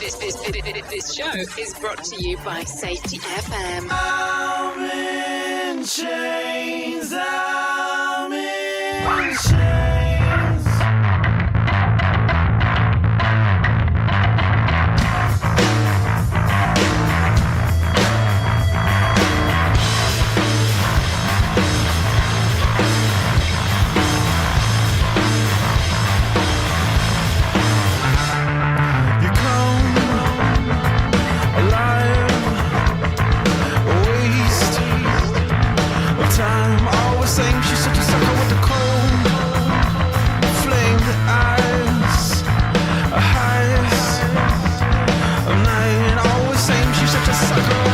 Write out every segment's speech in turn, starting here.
This show is brought to you by Safety FM. I'm in chains. I'm in chains. Time, always saying she's such a sucker with the cold, flamed eyes, highs of night. Always saying she's such a sucker.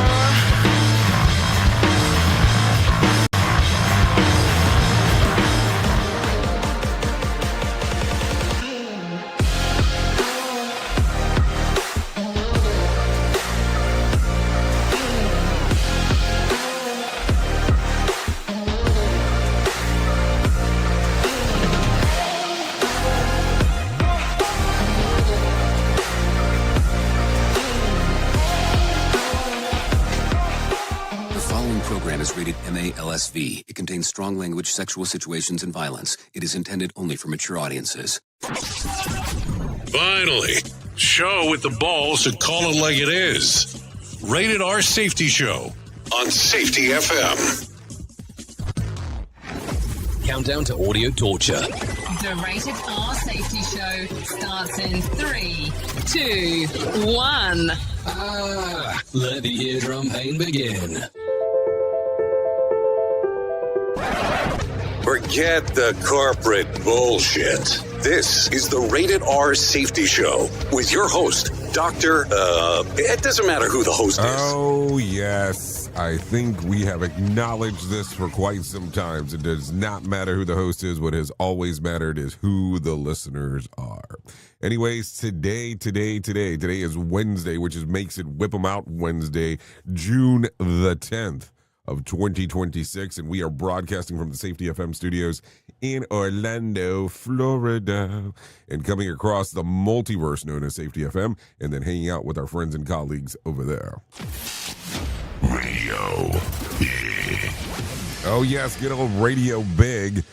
Is rated MA-LSV. It contains strong language, sexual situations, and violence. It is intended only for mature audiences. Finally, show with the balls to call it like it is. Rated R Safety Show on Safety FM. Countdown to audio torture. The Rated R Safety Show starts in 3, 2, 1. Let the eardrum pain begin. Forget the corporate bullshit. This is the Rated R Safety Show with your host, Dr. It doesn't matter who the host is. Oh, yes. I think we have acknowledged this for quite some time. It does not matter who the host is. What has always mattered is who the listeners are. Anyways, today is Wednesday, which makes it Whip 'em Out Wednesday, June the 10th. Of 2026, and we are broadcasting from the Safety FM studios in Orlando, Florida, and coming across the multiverse known as Safety FM, and then hanging out with our friends and colleagues over there. Radio Big. Oh yes, good old Radio Big,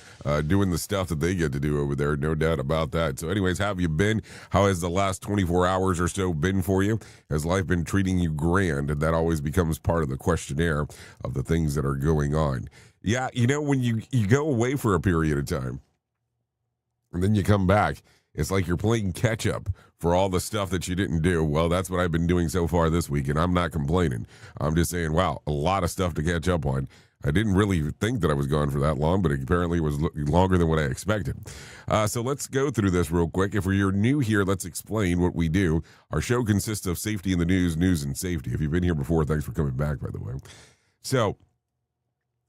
doing the stuff that they get to do over there, no doubt about that. So anyways, how have you been? How has the last 24 hours or so been for you? Has life been treating you grand? And that always becomes part of the questionnaire of the things that are going on. Yeah, you know, when you go away for a period of time, and then you come back, it's like you're playing catch up for all the stuff that you didn't do. Well, that's what I've been doing so far this week, and I'm not complaining. I'm just saying, wow, a lot of stuff to catch up on. I didn't really think that I was gone for that long, but apparently it was longer than what I expected. So let's go through this real quick. If you're new here, let's explain what we do. Our show consists of safety in the news and safety. If you've been here before, thanks for coming back, by the way. So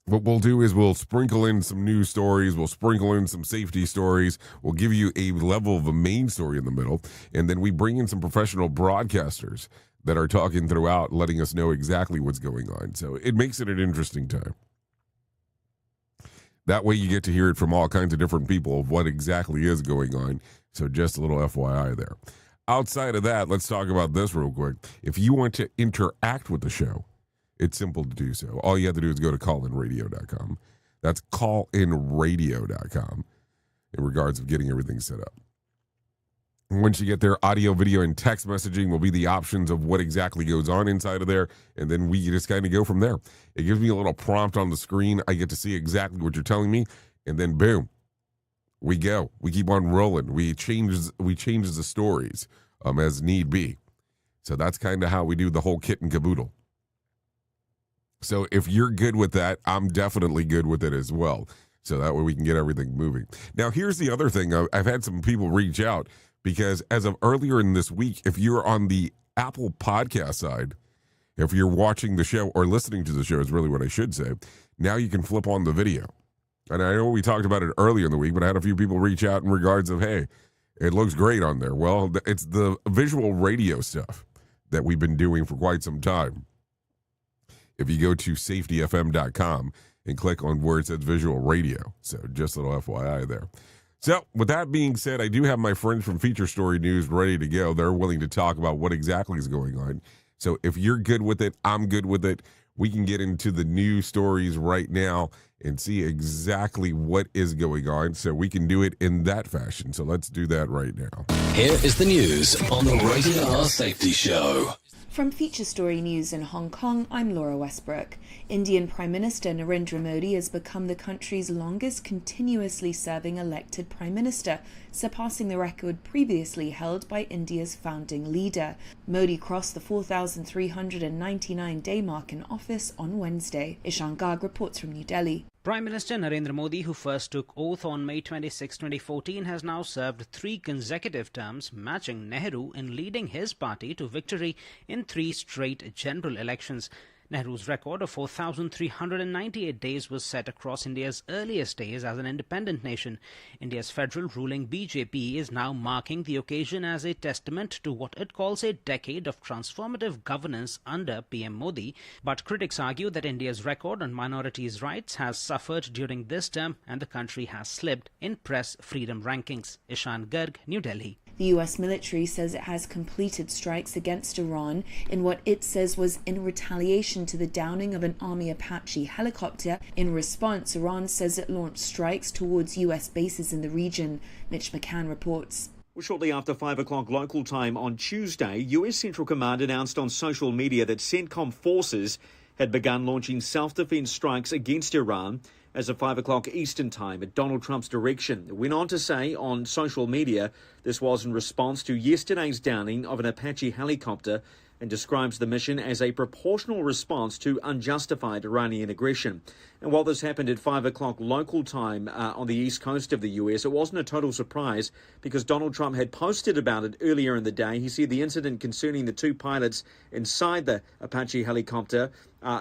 what we'll do is we'll sprinkle in some news stories. We'll sprinkle in some safety stories. We'll give you a level of a main story in the middle. And then we bring in some professional broadcasters that are talking throughout, letting us know exactly what's going on. So it makes it an interesting time. That way you get to hear it from all kinds of different people of what exactly is going on. So just a little FYI there. Outside of that, let's talk about this real quick. If you want to interact with the show, it's simple to do so. All you have to do is go to callinradio.com. That's callinradio.com in regards of getting everything set up. Once you get there, audio, video, and text messaging will be the options of what exactly goes on inside of there, and then we just kind of go from there. It gives me a little prompt on the screen. I get to see exactly what you're telling me, and then boom, we go. We keep on rolling. We change the stories as need be. So that's kind of how we do the whole kit and caboodle. So if you're good with that, I'm definitely good with it as well. So that way we can get everything moving. Now, here's the other thing. I've had some people reach out. Because as of earlier in this week, if you're on the Apple podcast side, if you're watching the show or listening to the show is really what I should say, now you can flip on the video. And I know we talked about it earlier in the week, but I had a few people reach out in regards of, hey, it looks great on there. Well, it's the visual radio stuff that we've been doing for quite some time. If you go to safetyfm.com and click on where it says visual radio. So just a little FYI there. So, with that being said, I do have my friends from Feature Story News ready to go. They're willing to talk about what exactly is going on. So, if you're good with it, I'm good with it. We can get into the news stories right now and see exactly what is going on. So, we can do it in that fashion. So, let's do that right now. Here is the news on the Rated R Safety Show. From Feature Story News in Hong Kong, I'm Laura Westbrook. Indian Prime Minister Narendra Modi has become the country's longest continuously serving elected Prime Minister, surpassing the record previously held by India's founding leader. Modi crossed the 4,399-day mark in office on Wednesday. Ishan Garg reports from New Delhi. Prime Minister Narendra Modi, who first took oath on May 26, 2014, has now served 3 consecutive terms, matching Nehru in leading his party to victory in 3 straight general elections. Nehru's record of 4,398 days was set across India's earliest days as an independent nation. India's federal ruling BJP is now marking the occasion as a testament to what it calls a decade of transformative governance under PM Modi. But critics argue that India's record on minorities' rights has suffered during this term and the country has slipped in press freedom rankings. Ishan Garg, New Delhi. The US military says it has completed strikes against Iran in what it says was in retaliation to the downing of an Army Apache helicopter. In response, Iran says it launched strikes towards US bases in the region. Mitch McCann reports. Well, shortly after 5 o'clock local time on Tuesday, US Central Command announced on social media that CENTCOM forces had begun launching self-defense strikes against Iran as of 5 o'clock Eastern Time at Donald Trump's direction. It went on to say on social media this was in response to yesterday's downing of an Apache helicopter and describes the mission as a proportional response to unjustified Iranian aggression. And while this happened at 5 o'clock local time on the east coast of the US, it wasn't a total surprise because Donald Trump had posted about it earlier in the day. He said the incident concerning the 2 pilots inside the Apache helicopter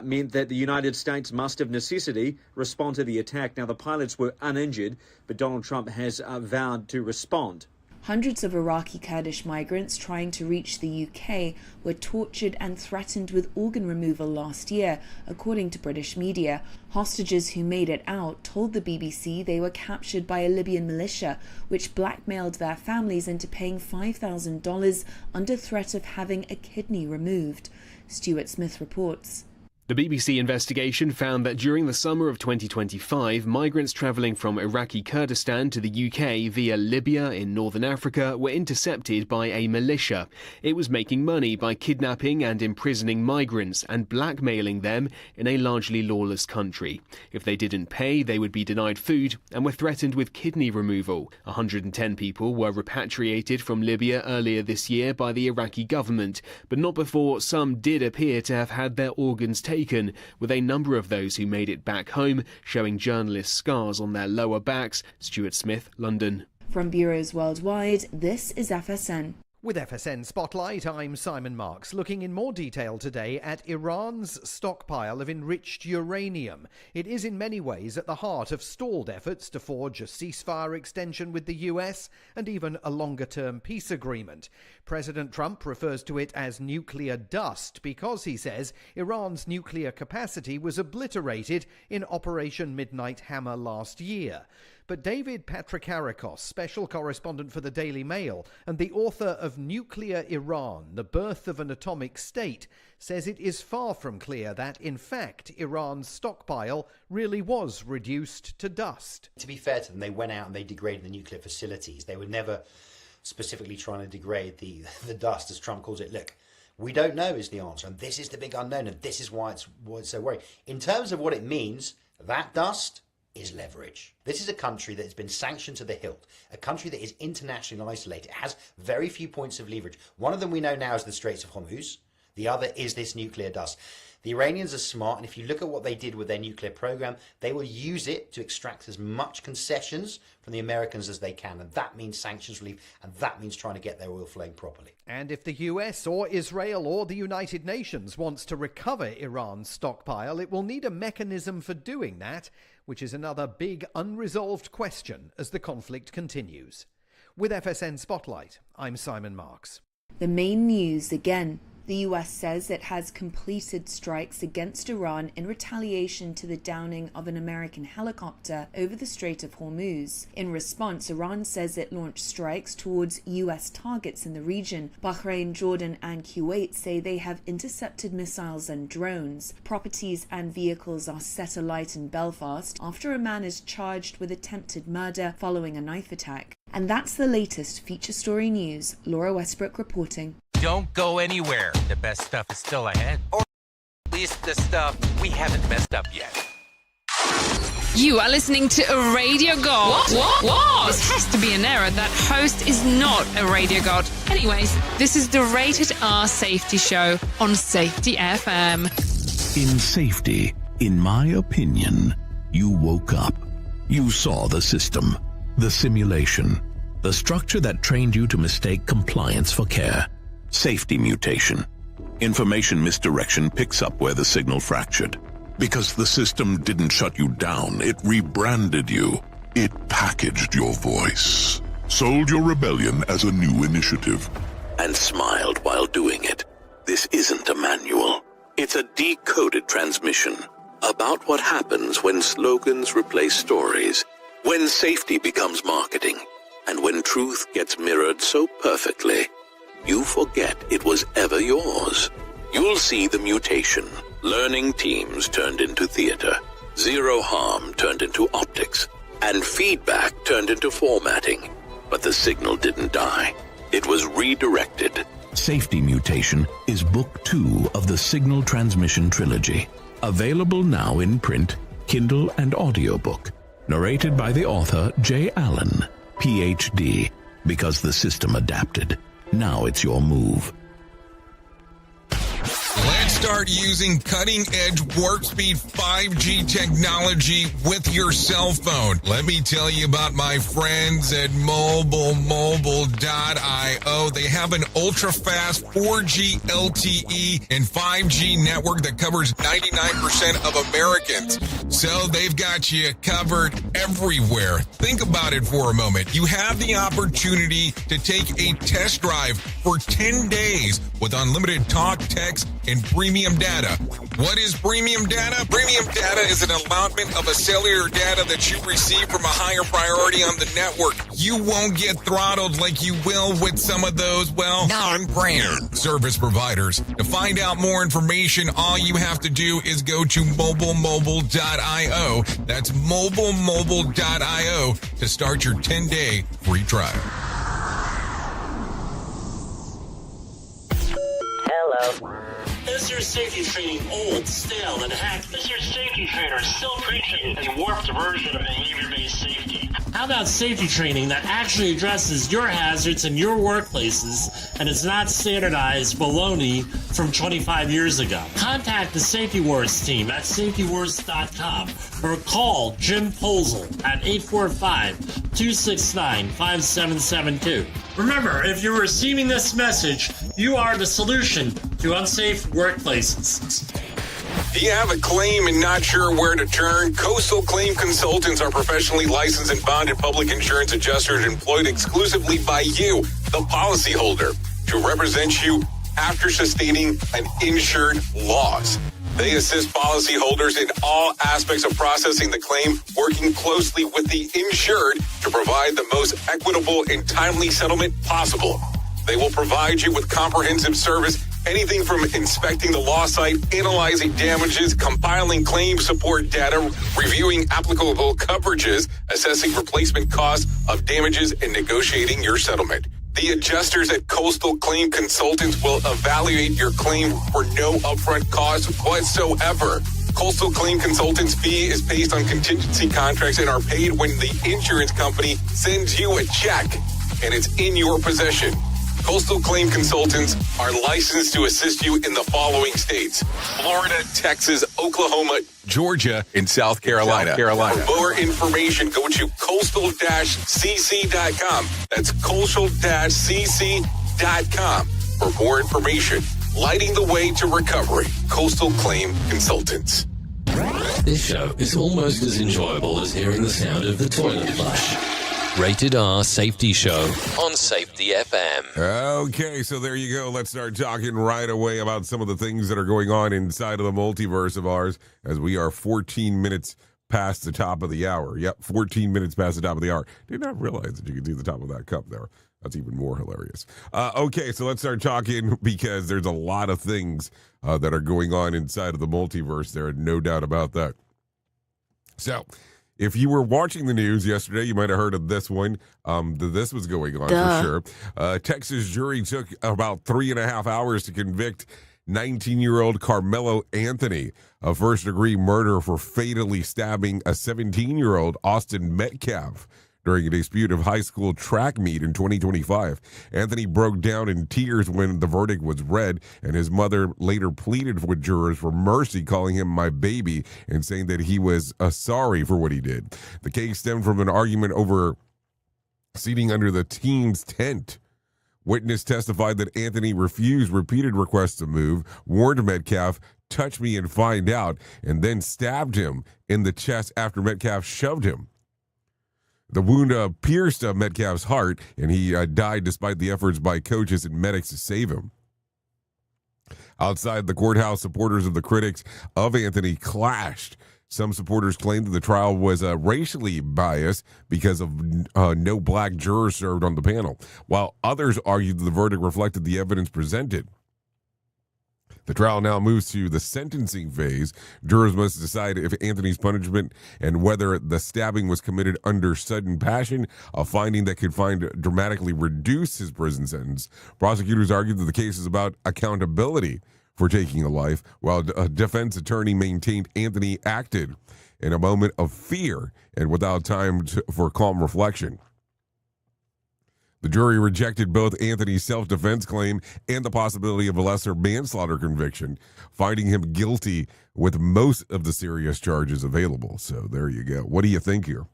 meant that the United States must of necessity respond to the attack. Now, the pilots were uninjured, but Donald Trump has vowed to respond. Hundreds of Iraqi Kurdish migrants trying to reach the UK were tortured and threatened with organ removal last year, according to British media. Hostages who made it out told the BBC they were captured by a Libyan militia, which blackmailed their families into paying $5,000 under threat of having a kidney removed. Stuart Smith reports. The BBC investigation found that during the summer of 2025, migrants travelling from Iraqi Kurdistan to the UK via Libya in northern Africa were intercepted by a militia. It was making money by kidnapping and imprisoning migrants and blackmailing them in a largely lawless country. If they didn't pay, they would be denied food and were threatened with kidney removal. 110 people were repatriated from Libya earlier this year by the Iraqi government, but not before some did appear to have had their organs taken, with a number of those who made it back home showing journalists scars on their lower backs. Stuart Smith, London. From bureaus worldwide, this is FSN. With FSN Spotlight, I'm Simon Marks, looking in more detail today at Iran's stockpile of enriched uranium. It is in many ways at the heart of stalled efforts to forge a ceasefire extension with the US and even a longer-term peace agreement. President Trump refers to it as nuclear dust because, he says, Iran's nuclear capacity was obliterated in Operation Midnight Hammer last year. But David Patrikarakos, special correspondent for the Daily Mail and the author of Nuclear Iran, The Birth of an Atomic State, says it is far from clear that, in fact, Iran's stockpile really was reduced to dust. To be fair to them, they went out and they degraded the nuclear facilities. They were never specifically trying to degrade the dust, as Trump calls it. Look, we don't know is the answer, and this is the big unknown, and this is why it's so worrying. In terms of what it means, that dust is leverage. This is a country that has been sanctioned to the hilt, a country that is internationally isolated. It has very few points of leverage. One of them we know now is the Straits of Hormuz. The other is this nuclear dust. The Iranians are smart, and if you look at what they did with their nuclear program, they will use it to extract as much concessions from the Americans as they can, and that means sanctions relief, and that means trying to get their oil flowing properly. And if the US or Israel or the United Nations wants to recover Iran's stockpile, it will need a mechanism for doing that, which is another big unresolved question as the conflict continues. With FSN Spotlight, I'm Simon Marks. The main news again. The US says it has completed strikes against Iran in retaliation to the downing of an American helicopter over the Strait of Hormuz. In response, Iran says it launched strikes towards US targets in the region. Bahrain, Jordan, and Kuwait say they have intercepted missiles and drones. Properties and vehicles are set alight in Belfast after a man is charged with attempted murder following a knife attack. And that's the latest feature story news. Laura Westbrook reporting. Don't go anywhere. The best stuff is still ahead. Or at least the stuff we haven't messed up yet. You are listening to a radio god. What? This has to be an error. That host is not a radio god. Anyways, this is the Rated R Safety Show on Safety FM. In safety, in my opinion, you woke up. You saw the system, the simulation, the structure that trained you to mistake compliance for care. Safety mutation. Information misdirection picks up where the signal fractured. Because the system didn't shut you down, it rebranded you. It packaged your voice, sold your rebellion as a new initiative, and smiled while doing it. This isn't a manual. It's a decoded transmission about what happens when slogans replace stories, when safety becomes marketing, and when truth gets mirrored so perfectly, you forget it was ever yours. You'll see the mutation. Learning teams turned into theater, zero harm turned into optics, and feedback turned into formatting. But the signal didn't die. It was redirected. Safety Mutation is Book 2 of the Signal Transmission Trilogy. Available now in print, Kindle, and audiobook. Narrated by the author J. Allen, Ph.D. Because the system adapted. Now it's your move. Let's start using cutting-edge warp-speed 5G technology with your cell phone. Let me tell you about my friends at mobilemobile.io. They have an ultra-fast 4G LTE and 5G network that covers 99% of Americans. So they've got you covered everywhere. Think about it for a moment. You have the opportunity to take a test drive for 10 days with unlimited talk, text, and premium data. What is premium data? Premium data is an allotment of a cellular data that you receive from a higher priority on the network. You won't get throttled like you will with some of those, well, non-brand service providers. To find out more information, all you have to do is go to mobilemobile.io. That's mobilemobile.io to start your 10-day free trial. Hello. Is your safety training old, stale, and hacked? Is your safety trainer still preaching a warped version of behavior-based safety? How about safety training that actually addresses your hazards in your workplaces and is not standardized baloney from 25 years ago? Contact the Safety Wars team at safetywars.com or call Jim Posel at 845-269-5772. Remember, if you're receiving this message, you are the solution to unsafe workplaces. Do you have a claim and not sure where to turn? Coastal Claim Consultants are professionally licensed and bonded public insurance adjusters employed exclusively by you, the policyholder, to represent you after sustaining an insured loss. They assist policyholders in all aspects of processing the claim, working closely with the insured to provide the most equitable and timely settlement possible. They will provide you with comprehensive service, anything from inspecting the loss site, analyzing damages, compiling claim support data, reviewing applicable coverages, assessing replacement costs of damages, and negotiating your settlement. The adjusters at Coastal Claim Consultants will evaluate your claim for no upfront cost whatsoever. Coastal Claim Consultants' fee is based on contingency contracts and are paid when the insurance company sends you a check and it's in your possession. Coastal Claim Consultants are licensed to assist you in the following states: Florida, Texas, Oklahoma, Georgia, and South Carolina. For more information, go to coastal-cc.com. That's coastal-cc.com. For more information, lighting the way to recovery. Coastal Claim Consultants. This show is almost as enjoyable as hearing the sound of the toilet flush. Rated R Safety Show on Safety FM. Okay, so there you go. Let's start talking right away about some of the things that are going on inside of the multiverse of ours as we are 14 minutes past the top of the hour. Yep, 14 minutes past the top of the hour. Did not realize that you could see the top of that cup there. That's even more hilarious. Okay, so let's start talking because there's a lot of things that are going on inside of the multiverse. There, no doubt about that. So, if you were watching the news yesterday, you might have heard of this one. This was going on for sure. Texas jury took about 3.5 hours to convict 19-year-old Carmelo Anthony of first-degree murder for fatally stabbing a 17-year-old Austin Metcalf during a dispute of high school track meet in 2025. Anthony broke down in tears when the verdict was read, and his mother later pleaded with jurors for mercy, calling him my baby and saying that he was sorry for what he did. The case stemmed from an argument over seating under the team's tent. Witness testified that Anthony refused repeated requests to move, warned Metcalf, touch me and find out, and then stabbed him in the chest after Metcalf shoved him. The wound pierced Metcalf's heart, and he died despite the efforts by coaches and medics to save him. Outside the courthouse, supporters of the critics of Anthony clashed. Some supporters claimed that the trial was racially biased because of no black jurors served on the panel, while others argued that the verdict reflected the evidence presented. The trial now moves to the sentencing phase. Jurors must decide if Anthony's punishment and whether the stabbing was committed under sudden passion, a finding that could dramatically reduce his prison sentence. Prosecutors argued that the case is about accountability for taking a life, while a defense attorney maintained Anthony acted in a moment of fear and without time for calm reflection. The jury rejected both Anthony's self-defense claim and the possibility of a lesser manslaughter conviction, finding him guilty with most of the serious charges available. So there you go. What do you think here?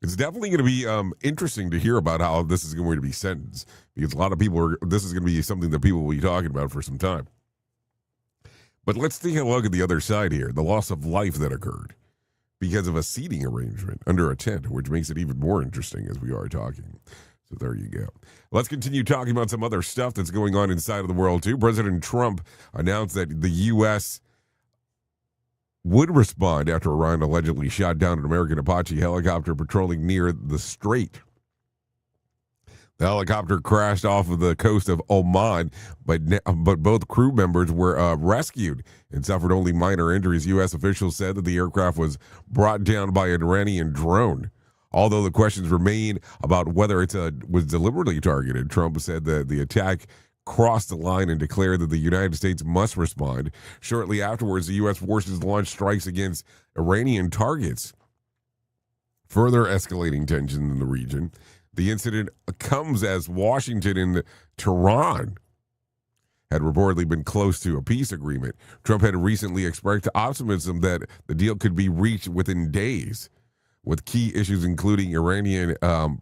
It's definitely going to be interesting to hear about how this is going to be sentenced, because a lot of people this is going to be something that people will be talking about for some time. But let's take a look at the other side here, the loss of life that occurred because of a seating arrangement under a tent, which makes it even more interesting as we are talking. So there you go. Let's continue talking about some other stuff that's going on inside of the world, too. President Trump announced that the U.S. would respond after Iran allegedly shot down an American Apache helicopter patrolling near the Strait. The helicopter crashed off of the coast of Oman, but both crew members were rescued and suffered only minor injuries. U.S. officials said that the aircraft was brought down by an Iranian drone. Although the questions remain about whether it was deliberately targeted, Trump said that the attack crossed the line and declared that the United States must respond. Shortly afterwards, the U.S. forces launched strikes against Iranian targets, further escalating tension in the region. The incident comes as Washington and Tehran had reportedly been close to a peace agreement. Trump had recently expressed optimism that the deal could be reached within days, with key issues including Iranian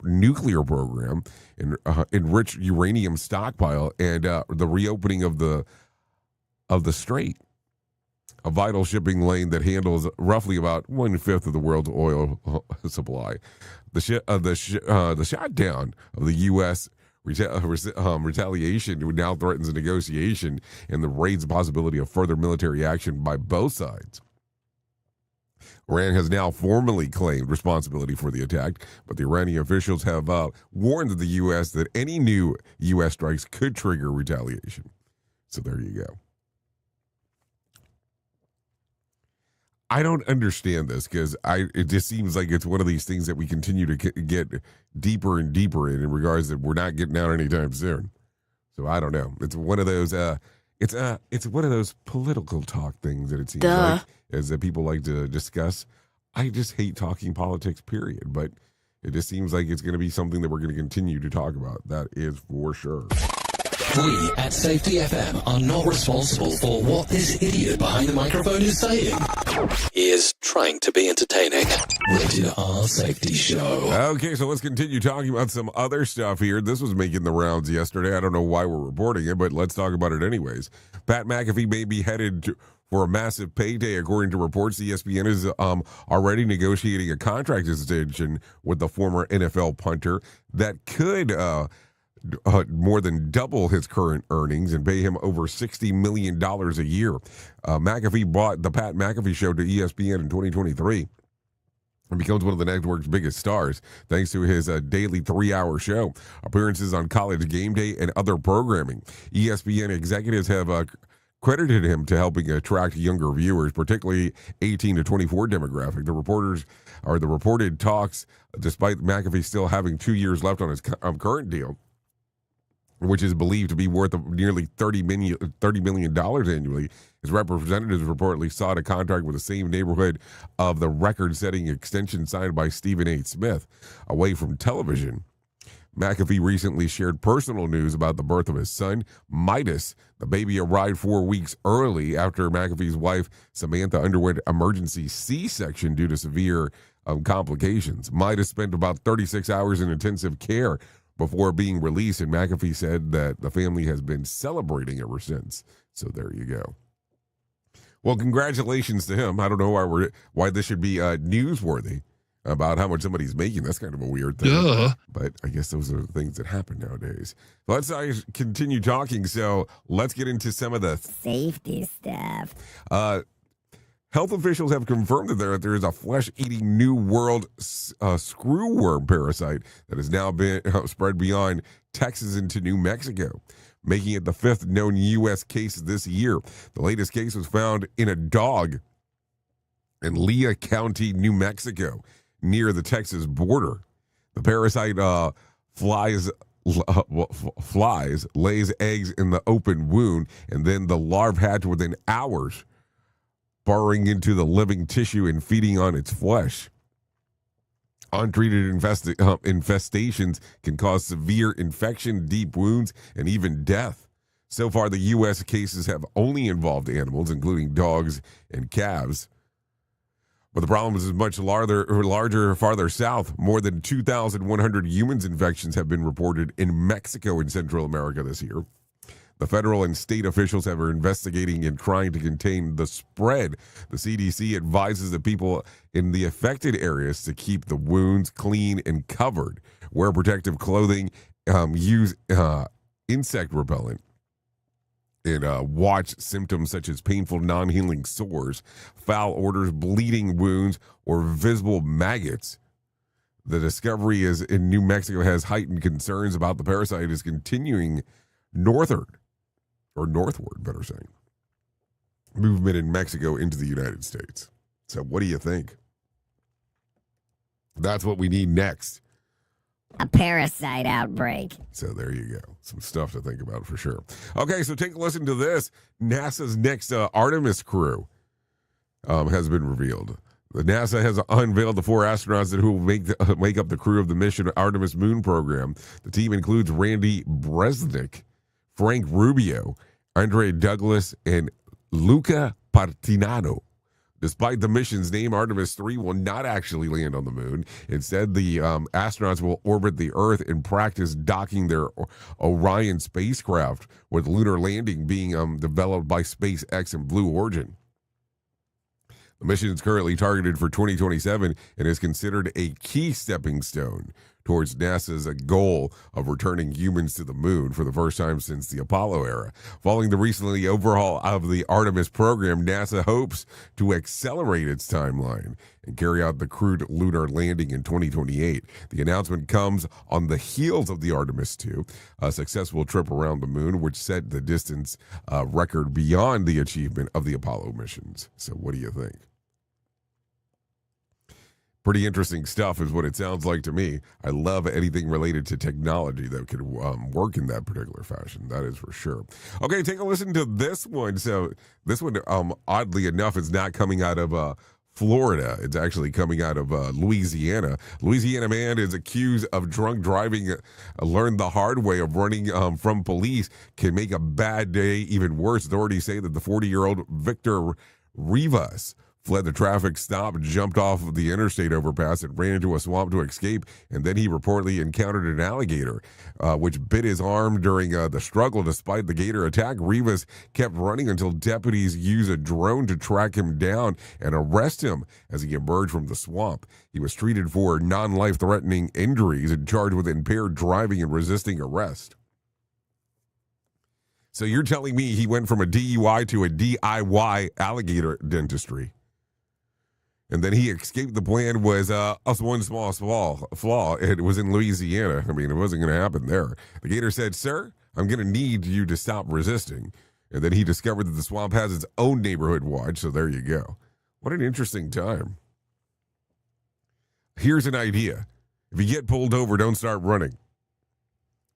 nuclear program, enriched uranium stockpile, and the reopening of the Strait, a vital shipping lane that handles roughly about 1/5 of the world's oil supply. The shutdown of the U.S. retaliation now threatens a negotiation and raised the possibility of further military action by both sides. Iran has now formally claimed responsibility for the attack, but the Iranian officials have warned the U.S. that any new U.S. strikes could trigger retaliation. So there you go. I don't understand this because it just seems like it's one of these things that we continue to get deeper and deeper in regards that we're not getting out anytime soon. So I don't know. It's one of those it's one of those political talk things that it seems like as that people like to discuss. I just hate talking politics, period. But it just seems like it's going to be something that we're going to continue to talk about. That is for sure. We at Safety FM are not responsible for what this idiot behind the microphone is saying. He is trying to be entertaining. Rated R Safety Show. Okay, so let's continue talking about some other stuff here. This was making the rounds yesterday. I don't know why we're reporting it, but let's talk about it anyways. Pat McAfee may be headed for a massive payday. According to reports, ESPN is already negotiating a contract extension with the former NFL punter that could more than double his current earnings and pay him over $60 million a year. McAfee bought the Pat McAfee Show to ESPN in 2023 and becomes one of the network's biggest stars thanks to his daily 3-hour show, appearances on College Game Day, and other programming. ESPN executives have credited him to helping attract younger viewers, particularly 18 to 24 demographic. The reported talks, despite McAfee still having 2 years left on his current deal, which is believed to be worth nearly $30 million annually. His representatives reportedly sought a contract with the same neighborhood of the record-setting extension signed by Stephen A. Smith, away from television. McAfee recently shared personal news about the birth of his son, Midas. The baby arrived 4 weeks early after McAfee's wife, Samantha, underwent emergency C-section due to severe complications. Midas spent about 36 hours in intensive care before being released, and McAfee said that the family has been celebrating ever since. So there you go. Well, congratulations to him. I don't know why this should be newsworthy about how much somebody's making. That's kind of a weird thing. Duh. But I guess those are the things that happen nowadays. Let's continue talking. So let's get into some of the safety stuff. Health officials have confirmed that there is a flesh-eating New World screwworm parasite that has now been spread beyond Texas into New Mexico, making it the 5th known U.S. case this year. The latest case was found in a dog in Lea County, New Mexico, near the Texas border. The parasite flies, lays eggs in the open wound, and then the larvae hatch within hours, burrowing into the living tissue and feeding on its flesh. Untreated infestations can cause severe infection, deep wounds, and even death. So far, the U.S. cases have only involved animals, including dogs and calves. But the problem is much larger farther south. More than 2,100 humans infections have been reported in Mexico and Central America this year. The federal and state officials are investigating and trying to contain the spread. The CDC advises the people in the affected areas to keep the wounds clean and covered, wear protective clothing, use insect repellent, and watch symptoms such as painful, non-healing sores, foul odors, bleeding wounds, or visible maggots. The discovery in New Mexico has heightened concerns about the parasite is continuing northward, better saying, movement in Mexico into the United States. So what do you think? That's what we need next. A parasite outbreak. So there you go. Some stuff to think about for sure. Okay, so take a listen to this. NASA's next Artemis crew has been revealed. The NASA has unveiled the 4 astronauts who will make up the crew of the mission Artemis moon program. The team includes Randy Bresnik, Frank Rubio, Andre Douglas, and Luca Partinano. Despite the mission's name, Artemis 3 will not actually land on the moon. Instead, the astronauts will orbit the Earth and practice docking their Orion spacecraft, with lunar landing being developed by SpaceX and Blue Origin. The mission is currently targeted for 2027 and is considered a key stepping stone towards NASA's goal of returning humans to the moon for the first time since the Apollo era. Following the recently overhaul of the Artemis program, NASA hopes to accelerate its timeline and carry out the crewed lunar landing in 2028. The announcement comes on the heels of the Artemis 2, a successful trip around the moon, which set the distance record beyond the achievement of the Apollo missions. So what do you think? Pretty interesting stuff is what it sounds like to me. I love anything related to technology that could work in that particular fashion. That is for sure. Okay, take a listen to this one. So this one, oddly enough, is not coming out of Florida. It's actually coming out of Louisiana. Louisiana man is accused of drunk driving. Learned the hard way of running from police can make a bad day even worse. Authorities say that the 40-year-old Victor Rivas fled the traffic stop, jumped off of the interstate overpass, and ran into a swamp to escape. And then he reportedly encountered an alligator, which bit his arm during the struggle. Despite the gator attack, Rivas kept running until deputies used a drone to track him down and arrest him as he emerged from the swamp. He was treated for non-life-threatening injuries and charged with impaired driving and resisting arrest. So you're telling me he went from a DUI to a DIY alligator dentistry? And then he escaped. The plan was one small flaw. It was in Louisiana. I mean, it wasn't going to happen there. The gator said, "Sir, I'm going to need you to stop resisting." And then he discovered that the swamp has its own neighborhood watch. So there you go. What an interesting time. Here's an idea. If you get pulled over, don't start running.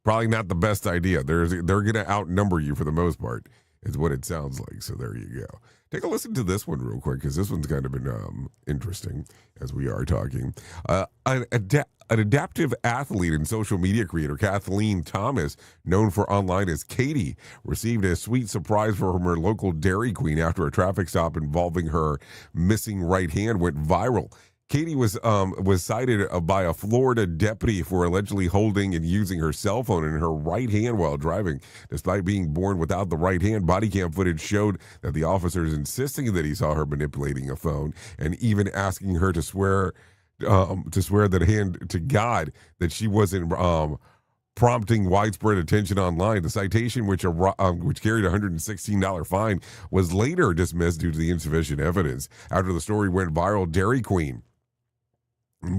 Probably not the best idea. They're going to outnumber you for the most part, is what it sounds like. So there you go. Take a listen to this one real quick, because this one's kind of been interesting as we are talking. An adaptive athlete and social media creator, Kathleen Thomas, known for online as Katie, received a sweet surprise from her local Dairy Queen after a traffic stop involving her missing right hand went viral. Katie was cited by a Florida deputy for allegedly holding and using her cell phone in her right hand while driving. Despite being born without the right hand, body cam footage showed that the officers insisting that he saw her manipulating a phone and even asking her to swear that hand to God that she wasn't prompting widespread attention online. The citation, which carried a $116 fine, was later dismissed due to the insufficient evidence. After the story went viral, Dairy Queen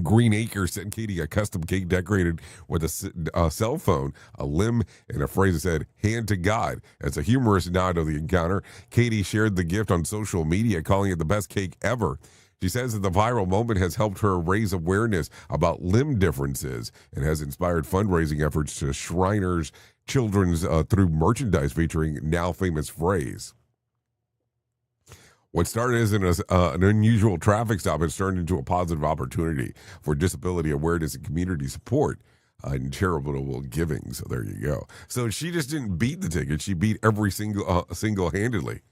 Green Acres sent Katie a custom cake decorated with a cell phone, a limb, and a phrase that said, "Hand to God." As a humorous nod to the encounter, Katie shared the gift on social media, calling it the best cake ever. She says that the viral moment has helped her raise awareness about limb differences and has inspired fundraising efforts to Shriners Children's through merchandise featuring now famous phrase. What started as an unusual traffic stop has turned into a positive opportunity for disability awareness and community support and charitable giving. So there you go. So she just didn't beat the ticket; she beat every single-handedly.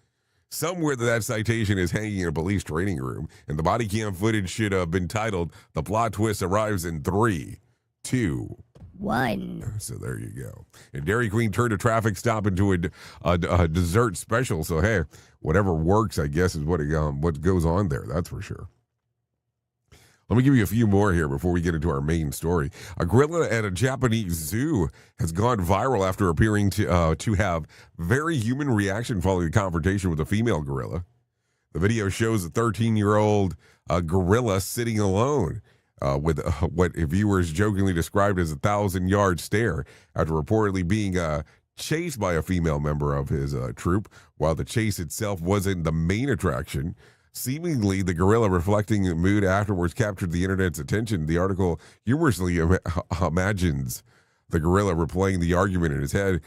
Somewhere that citation is hanging in a police training room, and the body cam footage should have been titled "The Plot Twist Arrives in 3, 2, 1." So there you go. And Dairy Queen turned a traffic stop into a dessert special. So hey, whatever works, I guess, is what goes on there. That's for sure. Let me give you a few more here before we get into our main story. A gorilla at a Japanese zoo has gone viral after appearing to have very human reaction following a confrontation with a female gorilla. The video shows a 13-year-old gorilla sitting alone with what viewers jokingly described as a 1,000-yard stare after reportedly being chased by a female member of his troop. While the chase itself wasn't the main attraction, seemingly the gorilla reflecting the mood afterwards captured the internet's attention. The article humorously imagines the gorilla replaying the argument in his head,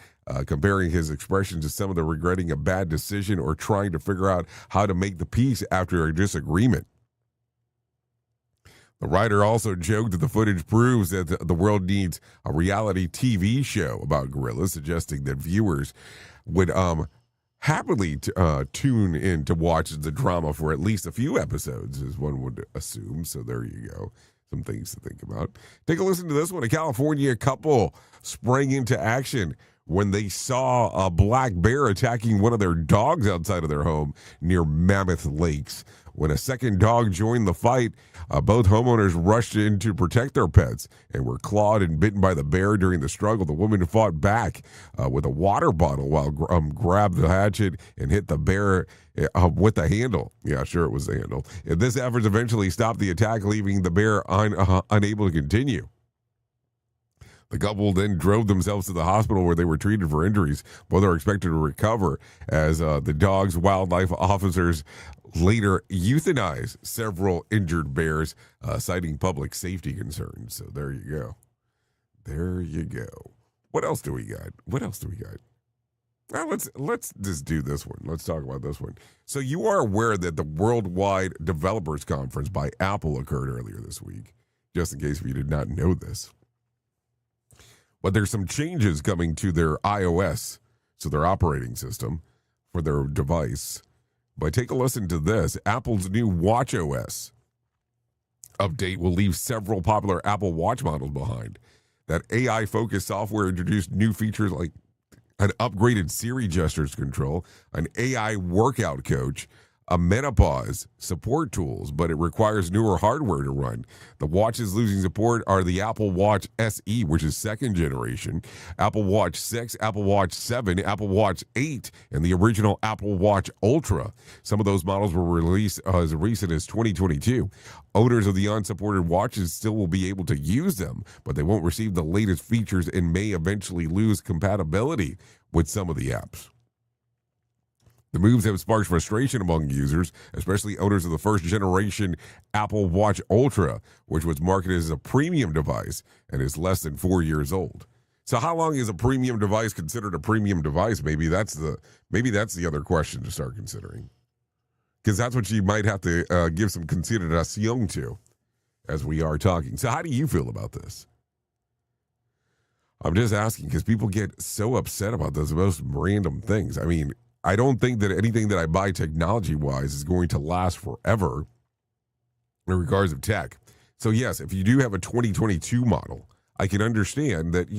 comparing his expression to some of the regretting a bad decision or trying to figure out how to make the peace after a disagreement. The writer also joked that the footage proves that the world needs a reality TV show about gorillas, suggesting that viewers would happily tune in to watch the drama for at least a few episodes, as one would assume. So there you go. Some things to think about. Take a listen to this one. A California couple sprang into action when they saw a black bear attacking one of their dogs outside of their home near Mammoth Lakes. When a second dog joined the fight, both homeowners rushed in to protect their pets and were clawed and bitten by the bear during the struggle. The woman fought back with a water bottle while grabbed the hatchet and hit the bear with the handle. Yeah, sure, it was the handle. And this effort eventually stopped the attack, leaving the bear unable to continue. The couple then drove themselves to the hospital where they were treated for injuries. Both are expected to recover as the dog's wildlife officers later euthanized several injured bears, citing public safety concerns. So there you go. There you go. What else do we got? Now let's just do this one. Let's talk about this one. So you are aware that the Worldwide Developers Conference by Apple occurred earlier this week, just in case if you did not know this. But there's some changes coming to their iOS, so their operating system for their device, But take a listen to this. Apple's new watchOS update will leave several popular Apple Watch models behind. That AI-focused software introduced new features like an upgraded Siri gestures control, an AI workout coach, a menopause support tools, but it requires newer hardware to run. The watches losing support are the Apple Watch SE, which is second generation, Apple Watch 6, Apple Watch 7, Apple Watch 8, and the original Apple Watch Ultra. Some of those models were released as recent as 2022. Owners of the unsupported watches still will be able to use them, but they won't receive the latest features and may eventually lose compatibility with some of the apps. The moves have sparked frustration among users, especially owners of the first generation Apple Watch Ultra, which was marketed as a premium device and is less than 4 years old. So how long is a premium device considered a premium device? Maybe that's the other question to start considering. Because that's what you might have to give some consideration to as we are talking. So how do you feel about this? I'm just asking because people get so upset about those most random things. I mean, I don't think that anything that I buy technology-wise is going to last forever in regards of tech. So, yes, if you do have a 2022 model, I can understand that,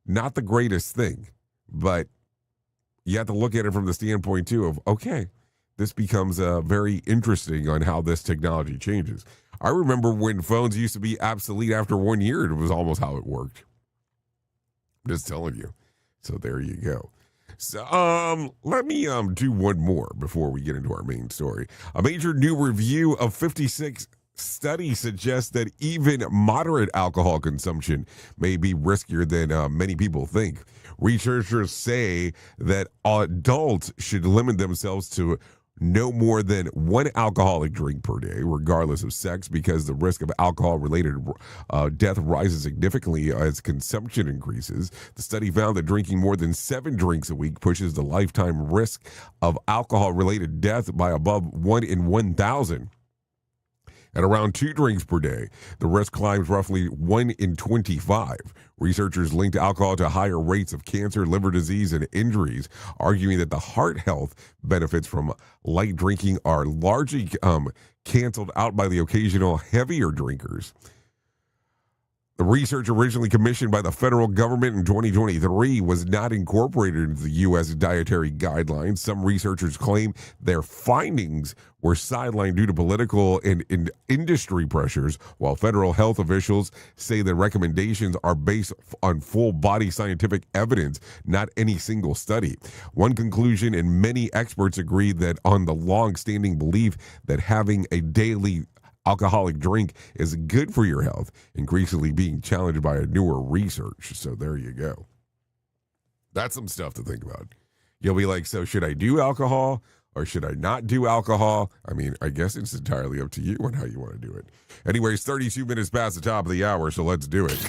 not the greatest thing. But you have to look at it from the standpoint, too, of, okay, this becomes very interesting on how this technology changes. I remember when phones used to be obsolete after 1 year. It was almost how it worked. I'm just telling you. So there you go. So let me do one more before we get into our main story. A major new review of 56 studies suggests that even moderate alcohol consumption may be riskier than many people think. Researchers say that adults should limit themselves to no more than one alcoholic drink per day, regardless of sex, because the risk of alcohol-related death rises significantly as consumption increases. The study found that drinking more than 7 drinks a week pushes the lifetime risk of alcohol-related death by above 1 in 1,000. At around 2 drinks per day, the risk climbs roughly 1 in 25. Researchers linked alcohol to higher rates of cancer, liver disease, and injuries, arguing that the heart health benefits from light drinking are largely canceled out by the occasional heavier drinkers. The research, originally commissioned by the federal government in 2023, was not incorporated into the U.S. dietary guidelines. Some researchers claim their findings were sidelined due to political and industry pressures, while federal health officials say the recommendations are based on full-body scientific evidence, not any single study. One conclusion, and many experts agree that on the long-standing belief that having a daily alcoholic drink is good for your health, increasingly being challenged by a newer research. So there you go. That's some stuff to think about. You'll be like, so should I do alcohol or should I not do alcohol? I mean, I guess it's entirely up to you on how you want to do it. Anyways, 32 minutes past the top of the hour, so let's do it.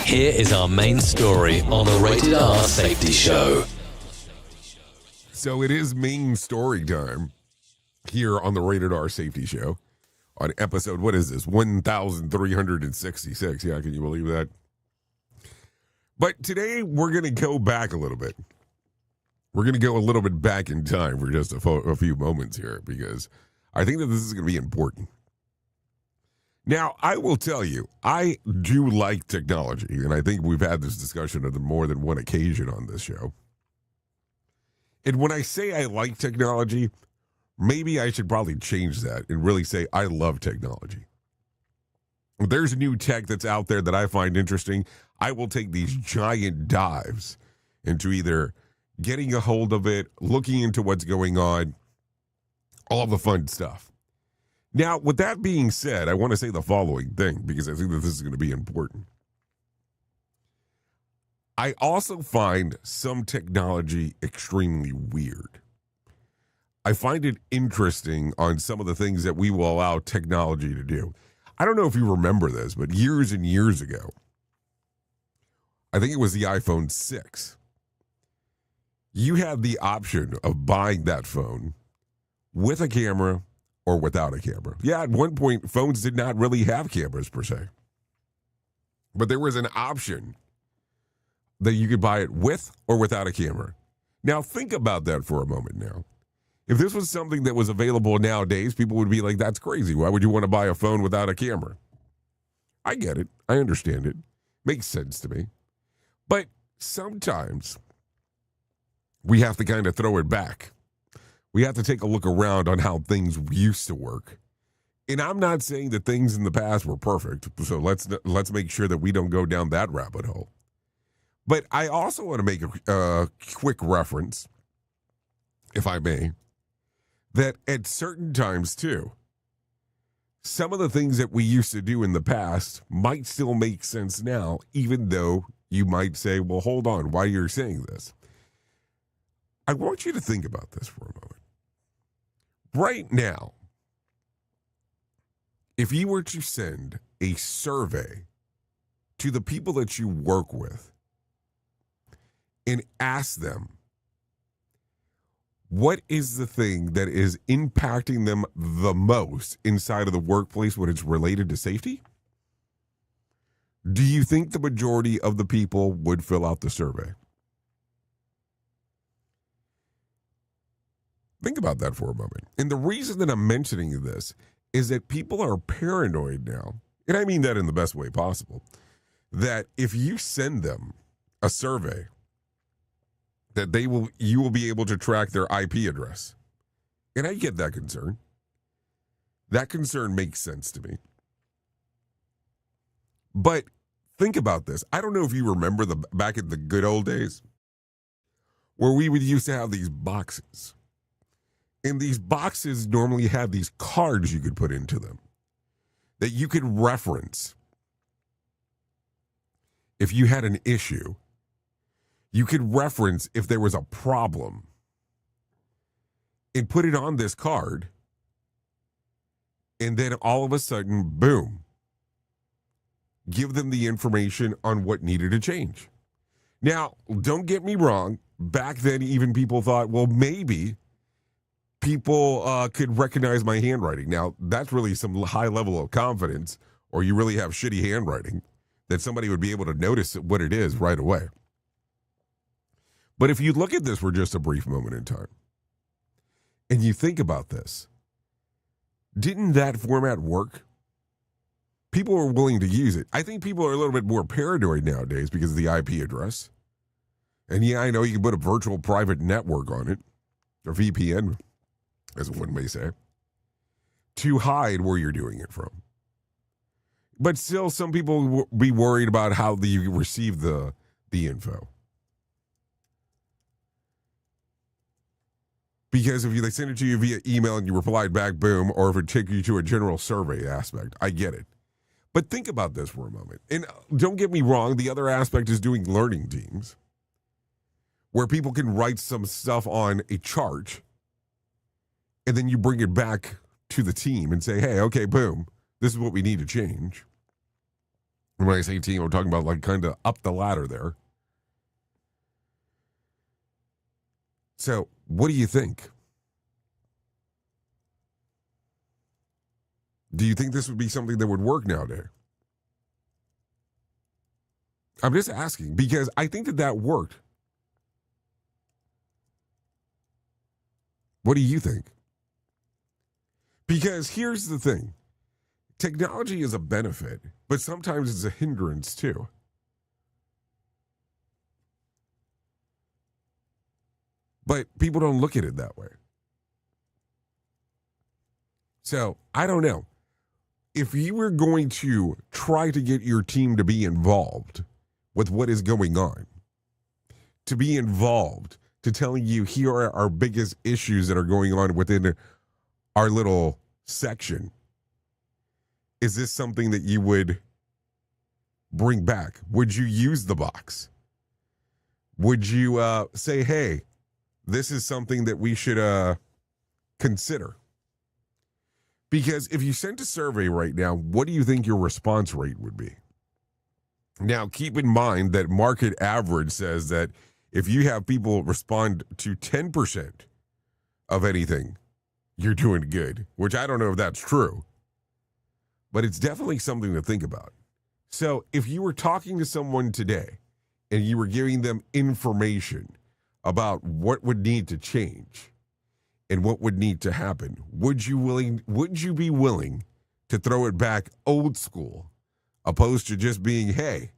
Here is our main story on the Rated R Safety Show. So it is main story time here on the Rated R Safety Show. On episode, what is this, 1,366. Yeah, can you believe that? But today, we're going to go back a little bit. We're going to go a little bit back in time for just a few moments here, because I think that this is going to be important. Now, I will tell you, I do like technology, and I think we've had this discussion on more than one occasion on this show. And when I say I like technology, maybe I should probably change that and really say I love technology. If there's new tech that's out there that I find interesting, I will take these giant dives into either getting a hold of it, looking into what's going on, all the fun stuff. Now, with that being said, I want to say the following thing, because I think that this is going to be important. I also find some technology extremely weird. I find it interesting on some of the things that we will allow technology to do. I don't know if you remember this, but years and years ago, I think it was the iPhone 6. You had the option of buying that phone with a camera or without a camera. Yeah, at one point, phones did not really have cameras per se. But there was an option that you could buy it with or without a camera. Now, think about that for a moment now. If this was something that was available nowadays, people would be like, that's crazy. Why would you want to buy a phone without a camera? I get it. I understand it. Makes sense to me. But sometimes we have to kind of throw it back. We have to take a look around on how things used to work. And I'm not saying that things in the past were perfect. So let's make sure that we don't go down that rabbit hole. But I also want to make a quick reference, if I may, that at certain times, too, some of the things that we used to do in the past might still make sense now, even though you might say, well, hold on, why you're saying this? I want you to think about this for a moment. Right now, if you were to send a survey to the people that you work with and ask them, what is the thing that is impacting them the most inside of the workplace when it's related to safety? Do you think the majority of the people would fill out the survey? Think about that for a moment. And the reason that I'm mentioning this is that people are paranoid now, and I mean that in the best way possible, that if you send them a survey, that you will be able to track their IP address. And I get that concern. That concern makes sense to me. But think about this. I don't know if you remember back in the good old days where we would used to have these boxes. And these boxes normally had these cards you could put into them that you could reference. If you had an issue, you could reference if there was a problem and put it on this card. And then all of a sudden, boom, give them the information on what needed to change. Now, don't get me wrong. Back then, even people thought, well, maybe people could recognize my handwriting. Now, that's really some high level of confidence, or you really have shitty handwriting, that somebody would be able to notice what it is right away. But if you look at this for just a brief moment in time, and you think about this, didn't that format work? People were willing to use it. I think people are a little bit more paranoid nowadays because of the IP address. And yeah, I know you can put a virtual private network on it, or VPN, as one may say, to hide where you're doing it from. But still, some people will be worried about how you receive the info. Because if they send it to you via email and you replied back, boom, or if it takes you to a general survey aspect, I get it. But think about this for a moment. And don't get me wrong, the other aspect is doing learning teams where people can write some stuff on a chart and then you bring it back to the team and say, hey, okay, boom, this is what we need to change. And when I say team, I'm talking about like kind of up the ladder there. So what do you think? Do you think this would be something that would work nowadays? I'm just asking because I think that worked. What do you think? Because here's the thing. Technology is a benefit, but sometimes it's a hindrance too. But people don't look at it that way. So, I don't know. If you were going to try to get your team to be involved with what is going on, to be involved, to telling you here are our biggest issues that are going on within our little section, is this something that you would bring back? Would you use the box? Would you say, hey, this is something that we should consider? Because if you sent a survey right now, what do you think your response rate would be? Now, keep in mind that market average says that if you have people respond to 10% of anything, you're doing good, which I don't know if that's true, but it's definitely something to think about. So if you were talking to someone today and you were giving them information about what would need to change, and what would need to happen? Would you be willing to throw it back old school, opposed to just being, hey,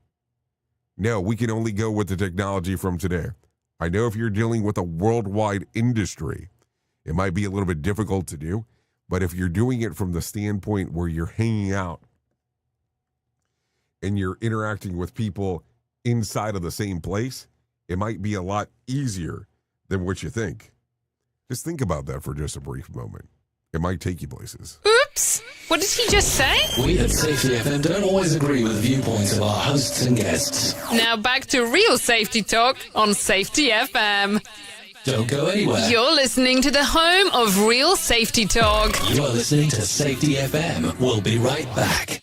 no, we can only go with the technology from today? I know if you're dealing with a worldwide industry, it might be a little bit difficult to do, but if you're doing it from the standpoint where you're hanging out and you're interacting with people inside of the same place, it might be a lot easier than what you think. Just think about that for just a brief moment. It might take you places. Oops! What did he just say? We at Safety FM don't always agree with the viewpoints of our hosts and guests. Now back to real safety talk on Safety FM. Don't go anywhere. You're listening to the home of real safety talk. You are listening to Safety FM. We'll be right back.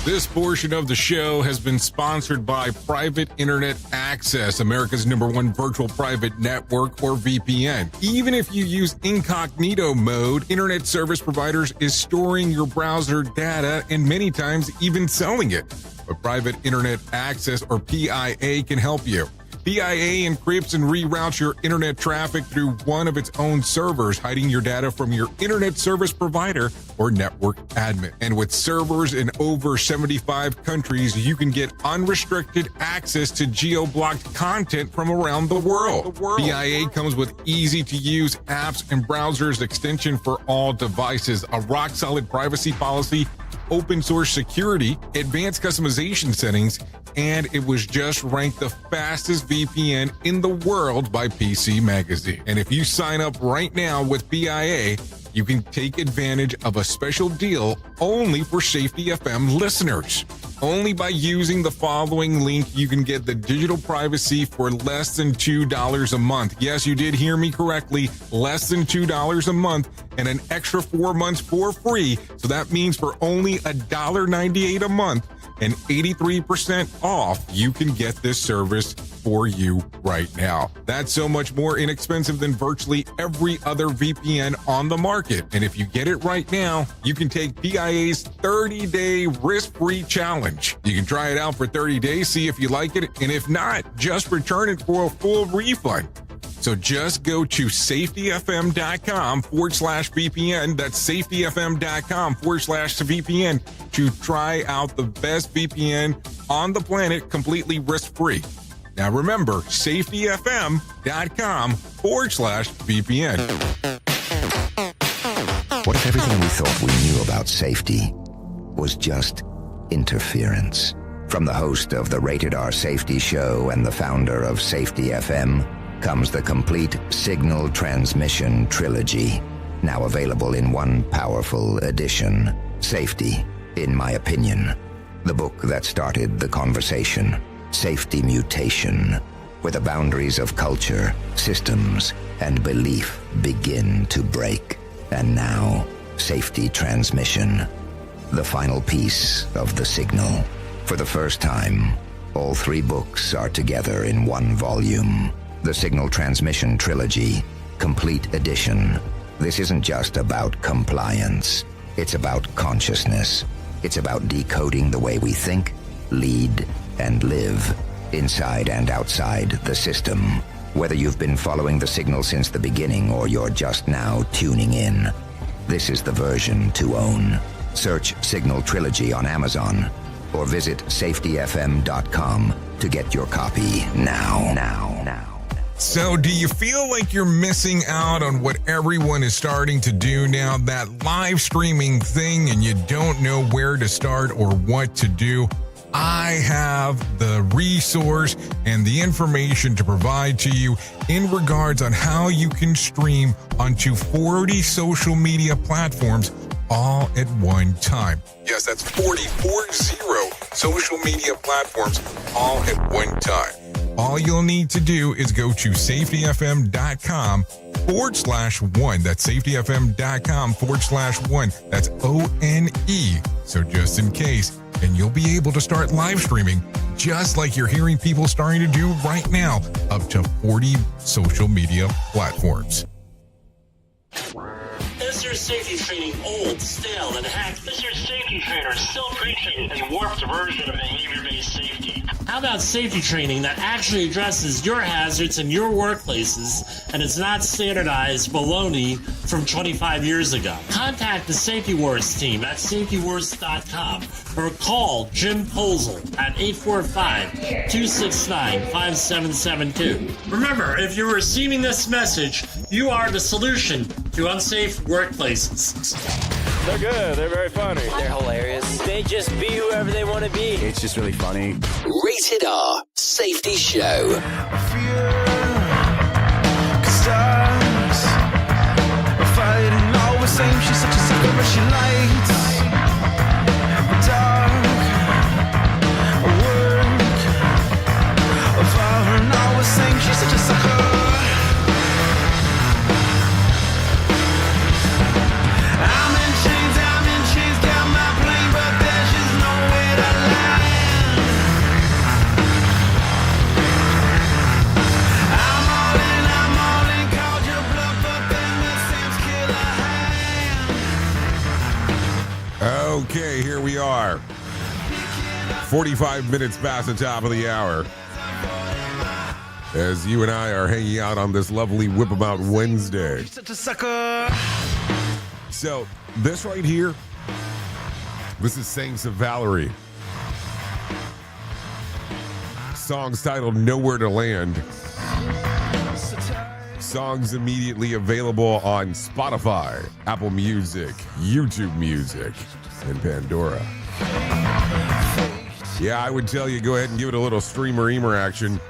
This portion of the show has been sponsored by Private Internet Access, America's #1 virtual private network, or VPN. Even if you use incognito mode, internet service providers is storing your browser data and many times even selling it. But Private Internet Access, or PIA, can help you. PIA encrypts and reroutes your internet traffic through one of its own servers, hiding your data from your internet service provider or network admin. And with servers in over 75 countries, you can get unrestricted access to geo-blocked content from around the world. PIA comes with easy-to-use apps and browsers extension for all devices, a rock-solid privacy policy, open source security, advanced customization settings, and it was just ranked the fastest VPN in the world by PC Magazine. And if you sign up right now with PIA, you can take advantage of a special deal only for Safety FM listeners. Only by using the following link, you can get the digital privacy for less than $2 a month. Yes, you did hear me correctly, less than $2 a month, and an extra 4 months for free. So that means for only $1.98 a month and 83% off, you can get this service for you right now. That's so much more inexpensive than virtually every other VPN on the market. And if you get it right now, you can take PIA's 30-day risk-free challenge. You can try it out for 30 days, see if you like it, and if not, just return it for a full refund. So just go to safetyfm.com/VPN. That's safetyfm.com/VPN to try out the best VPN on the planet completely risk-free. Now remember, safetyfm.com/VPN. What if everything we thought we knew about safety was just interference? From the host of the Rated R Safety Show and the founder of Safety FM comes the complete signal transmission trilogy, now available in one powerful edition. Safety, in my opinion, the book that started the conversation. Safety Mutation, where the boundaries of culture, systems, and belief begin to break. And now, Safety Transmission, the final piece of the signal. For the first time, all three books are together in one volume. The Signal Transmission Trilogy, Complete Edition. This isn't just about compliance. It's about consciousness. It's about decoding the way we think, lead, and live, inside and outside the system. Whether you've been following the signal since the beginning or you're just now tuning in, this is the version to own. Search Signal Trilogy on Amazon or visit safetyfm.com to get your copy now. So do you feel like you're missing out on what everyone is starting to do now, that live streaming thing, and you don't know where to start or what to do? I have the resource and the information to provide to you in regards on how you can stream onto 40 social media platforms all at one time. Yes, that's 40 social media platforms all at one time. All you'll need to do is go to safetyfm.com/1. That's safetyfm.com/1. That's ONE. So just in case, and you'll be able to start live streaming just like you're hearing people starting to do right now, up to 40 social media platforms. Is your safety training old, stale, and hacked? Is your safety safety trainers still preaching a warped version of behavior-based safety? How about safety training that actually addresses your hazards in your workplaces and is not standardized baloney from 25 years ago? Contact the Safety Wars team at safetywars.com or call Jim Posel at 845-269-5772. Remember, if you're receiving this message, you are the solution to unsafe workplaces. They're good. They're very funny. They're hilarious. They just be whoever they want to be. It's just really funny. Rated R Safety Show. Stars are fighting, always saying she's such a sucker, but she lights dark work of her, and always saying she's such a sucker. I'm in chains, got my plane, but there's just nowhere to land. I'm all in, called your bluff, but then the Sam's killer hand. Okay, here we are. 45 minutes past the top of the hour. As you and I are hanging out on this lovely Whip 'em Out Wednesday. She's such a sucker. So, this right here, this is Saints of Valerie. Song's titled Nowhere to Land. Song's immediately available on Spotify, Apple Music, YouTube Music, and Pandora. Yeah, I would tell you, go ahead and give it a little streamer-eamer action.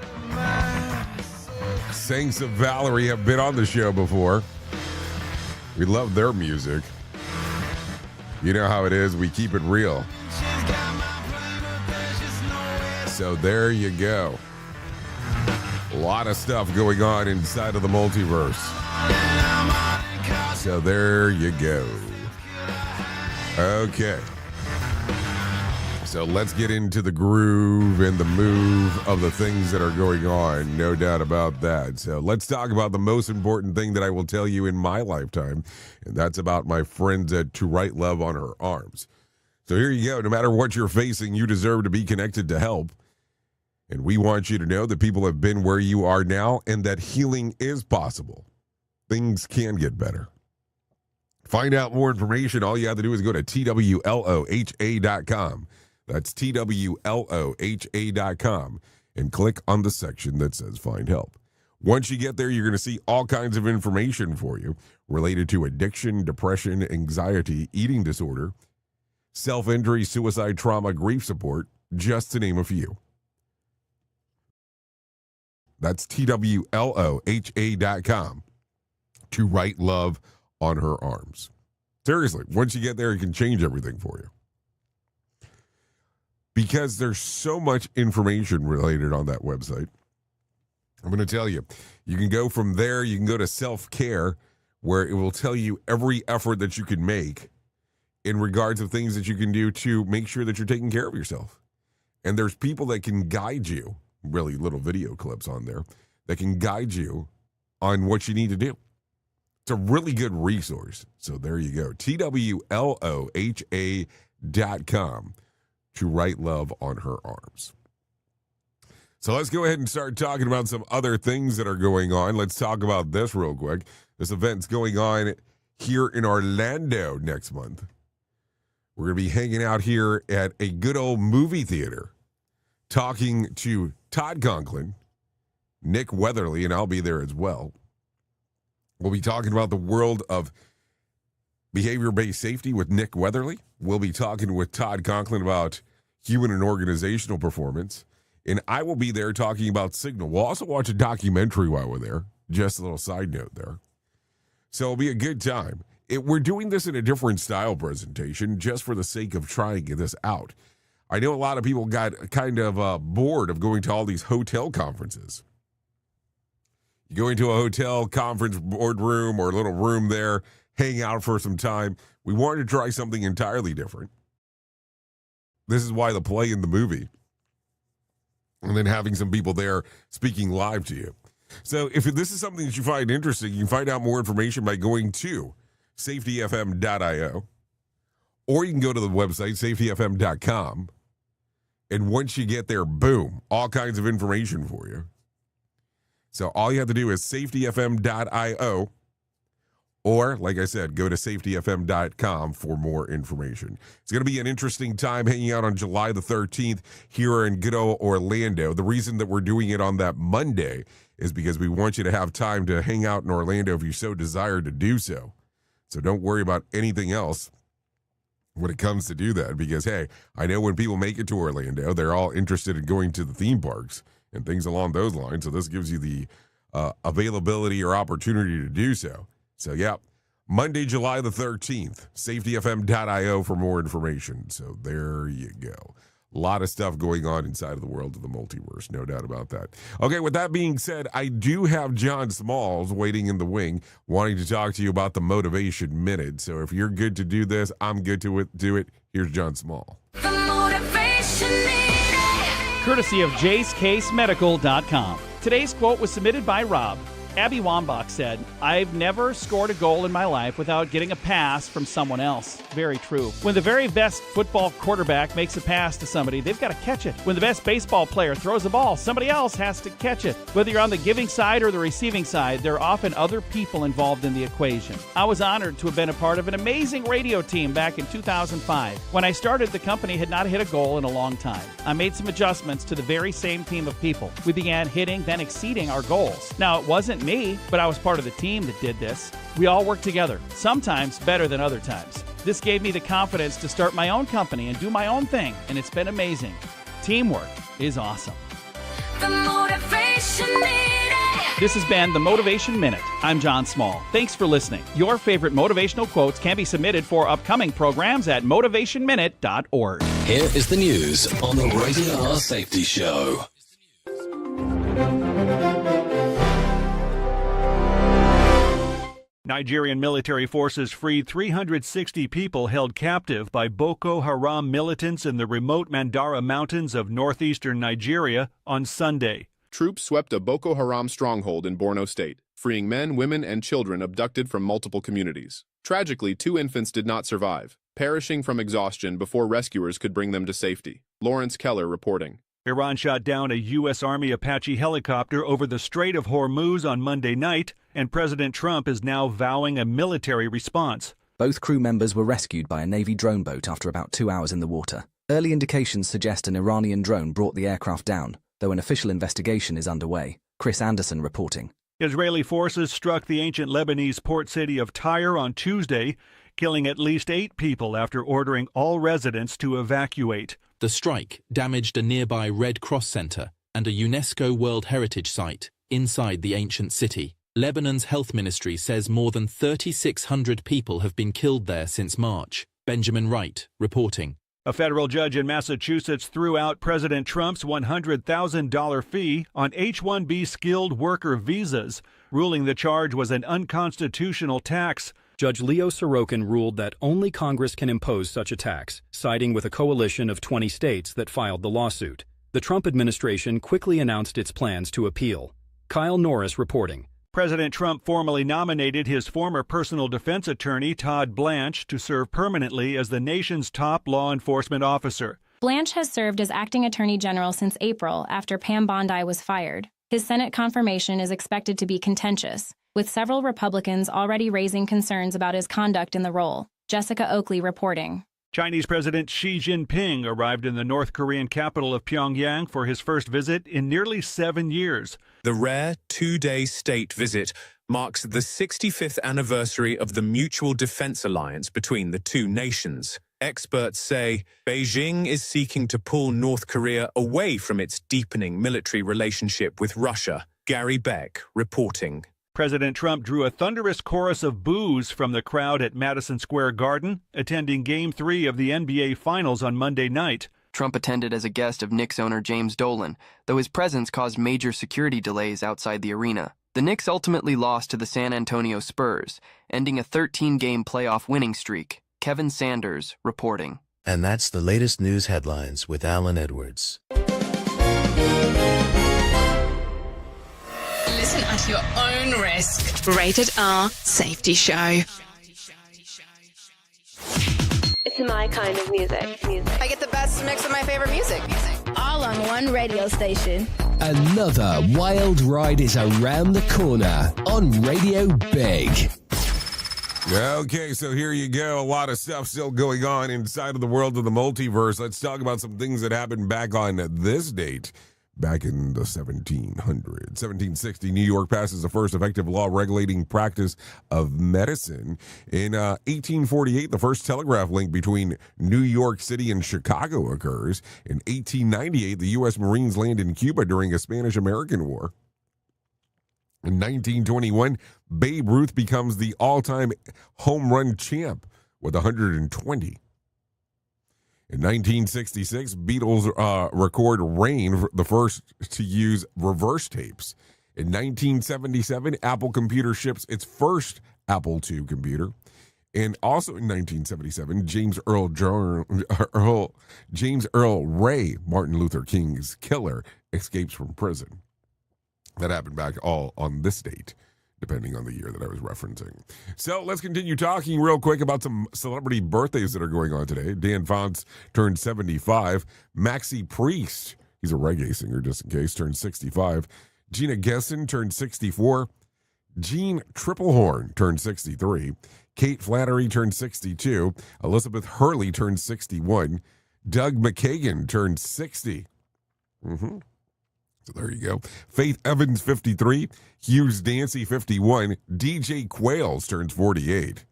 Saints of Valerie have been on the show before. We love their music. You know how it is. We keep it real. So there you go. A lot of stuff going on inside of the multiverse. So there you go. Okay. So let's get into the groove and the move of the things that are going on. No doubt about that. So let's talk about the most important thing that I will tell you in my lifetime. And that's about my friends at To Write Love on Her Arms. So here you go. No matter what you're facing, you deserve to be connected to help. And we want you to know that people have been where you are now and that healing is possible. Things can get better. Find out more information. All you have to do is go to TWLOHA.com. That's TWLOHA.com and click on the section that says Find Help. Once you get there, you're going to see all kinds of information for you related to addiction, depression, anxiety, eating disorder, self-injury, suicide, trauma, grief support, just to name a few. That's TWLOHA.com. To Write Love on Her Arms. Seriously, once you get there, it can change everything for you. Because there's so much information related on that website. I'm going to tell you, you can go from there, you can go to self-care, where it will tell you every effort that you can make in regards to things that you can do to make sure that you're taking care of yourself. And there's people that can guide you, really little video clips on there, that can guide you on what you need to do. It's a really good resource. So there you go. TWLOHA.com. To Write Love on Her Arms. So let's go ahead and start talking about some other things that are going on. Let's talk about this real quick. This event's going on here in Orlando next month. We're going to be hanging out here at a good old movie theater, talking to Todd Conklin, Nick Weatherly, and I'll be there as well. We'll be talking about the world of behavior-based safety with Nick Weatherly. We'll be talking with Todd Conklin about human and organizational performance. And I will be there talking about Signal. We'll also watch a documentary while we're there. Just a little side note there. So it'll be a good time. We're doing this in a different style presentation just for the sake of trying to get this out. I know a lot of people got kind of bored of going to all these hotel conferences. You go into a hotel conference boardroom or a little room there, hang out for some time. We wanted to try something entirely different. This is why the play in the movie. And then having some people there speaking live to you. So if this is something that you find interesting, you can find out more information by going to safetyfm.io Or you can go to the website, safetyfm.com. And once you get there, boom, all kinds of information for you. So all you have to do is safetyfm.io. Or, like I said, go to safetyfm.com for more information. It's going to be an interesting time hanging out on July the 13th here in good old Orlando. The reason that we're doing it on that Monday is because we want you to have time to hang out in Orlando if you so desire to do so. So don't worry about anything else when it comes to do that, because, hey, I know when people make it to Orlando, they're all interested in going to the theme parks and things along those lines. So this gives you the availability or opportunity to do so. So, yeah, Monday, July the 13th, safetyfm.io for more information. So there you go. A lot of stuff going on inside of the world of the multiverse, no doubt about that. Okay, with that being said, I do have John Smalls waiting in the wing, wanting to talk to you about the Motivation Minute. So if you're good to do this, I'm good to do it. Here's John Small. The Motivation Minute. Courtesy of JaceCaseMedical.com. Today's quote was submitted by Rob. Abby Wambach said, "I've never scored a goal in my life without getting a pass from someone else." Very true. When the very best football quarterback makes a pass to somebody, they've got to catch it. When the best baseball player throws a ball, somebody else has to catch it. Whether you're on the giving side or the receiving side, there are often other people involved in the equation. I was honored to have been a part of an amazing radio team back in 2005. When I started, the company had not hit a goal in a long time. I made some adjustments to the very same team of people. We began hitting, then exceeding our goals. Now, it wasn't me, but I was part of the team that did this. We all worked together, sometimes better than other times. This gave me the confidence to start my own company and do my own thing, and it's been amazing. Teamwork is awesome. The Motivation Minute. This has been the Motivation Minute. I'm John Small. Thanks for listening. Your favorite motivational quotes can be submitted for upcoming programs at motivationminute.org. Here is the news on the Rated R Safety Show. Nigerian military forces freed 360 people held captive by Boko Haram militants in the remote Mandara Mountains of northeastern Nigeria on Sunday. Troops swept a Boko Haram stronghold in Borno State, freeing men, women, and children abducted from multiple communities. Tragically, 2 infants did not survive, perishing from exhaustion before rescuers could bring them to safety. Lawrence Keller reporting. Iran shot down a U.S. Army Apache helicopter over the Strait of Hormuz on Monday night, and President Trump is now vowing a military response. Both crew members were rescued by a Navy drone boat after about 2 hours in the water. Early indications suggest an Iranian drone brought the aircraft down, though an official investigation is underway. Chris Anderson reporting. Israeli forces struck the ancient Lebanese port city of Tyre on Tuesday, killing at least 8 people after ordering all residents to evacuate. The strike damaged a nearby Red Cross Center and a UNESCO World Heritage Site inside the ancient city. Lebanon's health ministry says more than 3,600 people have been killed there since March. Benjamin Wright reporting. A federal judge in Massachusetts threw out President Trump's $100,000 fee on H-1B skilled worker visas, ruling the charge was an unconstitutional tax. Judge Leo Sorokin ruled that only Congress can impose such a tax, siding with a coalition of 20 states that filed the lawsuit. The Trump administration quickly announced its plans to appeal. Kyle Norris reporting. President Trump formally nominated his former personal defense attorney, Todd Blanche, to serve permanently as the nation's top law enforcement officer. Blanche has served as acting attorney general since April after Pam Bondi was fired. His Senate confirmation is expected to be contentious, with several Republicans already raising concerns about his conduct in the role. Jessica Oakley reporting. Chinese President Xi Jinping arrived in the North Korean capital of Pyongyang for his first visit in nearly 7 years. The rare 2-day state visit marks the 65th anniversary of the Mutual Defense Alliance between the two nations. Experts say Beijing is seeking to pull North Korea away from its deepening military relationship with Russia. Gary Beck reporting. President Trump drew a thunderous chorus of boos from the crowd at Madison Square Garden, attending Game 3 of the NBA Finals on Monday night. Trump attended as a guest of Knicks owner James Dolan, though his presence caused major security delays outside the arena. The Knicks ultimately lost to the San Antonio Spurs, ending a 13-game playoff winning streak. Kevin Sanders reporting. And that's the latest news headlines with Alan Edwards. Listen at your own risk. Rated R Safety Show. It's It's my kind of music. I get the best mix of my favorite music. All on one radio station. Another wild ride is around the corner on Radio Big. Okay, so here you go. A lot of stuff still going on inside of the world of the multiverse. Let's talk about some things that happened back on this date. Back in the 1700s. 1760, New York passes the first effective law regulating practice of medicine. In 1848, the first telegraph link between New York City and Chicago occurs. In 1898, the U.S. Marines land in Cuba during a Spanish-American War. In 1921, Babe Ruth becomes the all-time home run champ with 120. In 1966, Beatles record Rain, the first to use reverse tapes. In 1977, Apple Computer ships its first Apple II computer. And also in 1977, James Earl Ray, Martin Luther King's killer, escapes from prison. That happened back all on this date, depending on the year that I was referencing. So let's continue talking real quick about some celebrity birthdays that are going on today. Dan Fonts turned 75. Maxi Priest, he's a reggae singer just in case, turned 65. Gina Gesson turned 64. Jean Triplehorn turned 63. Kate Flannery turned 62. Elizabeth Hurley turned 61. Doug McKagan turned 60. So there you go. Faith Evans, 53. Hughes Dancy, 51. DJ Quails turns 48.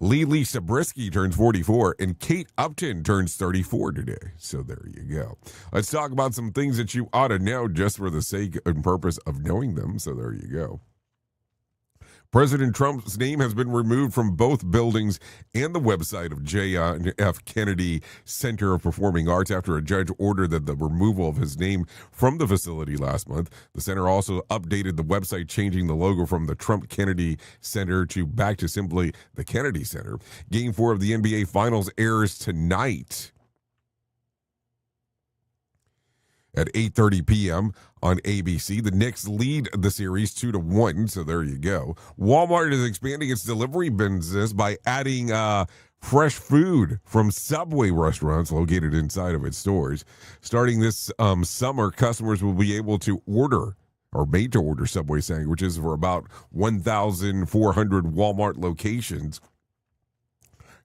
Lily Sabrisky turns 44. And Kate Upton turns 34 today. So there you go. Let's talk about some things that you ought to know just for the sake and purpose of knowing them. So there you go. President Trump's name has been removed from both buildings and the website of John F. Kennedy Center of Performing Arts after a judge ordered that the removal of his name from the facility last month. The center also updated the website, changing the logo from the Trump Kennedy Center back to simply the Kennedy Center. Game 4 of the NBA Finals airs tonight at 8:30 p.m. on ABC. The Knicks lead the series 2-1, so there you go. Walmart is expanding its delivery business by adding fresh food from Subway restaurants located inside of its stores. Starting this summer, customers will be able to order or made to order Subway sandwiches for about 1,400 Walmart locations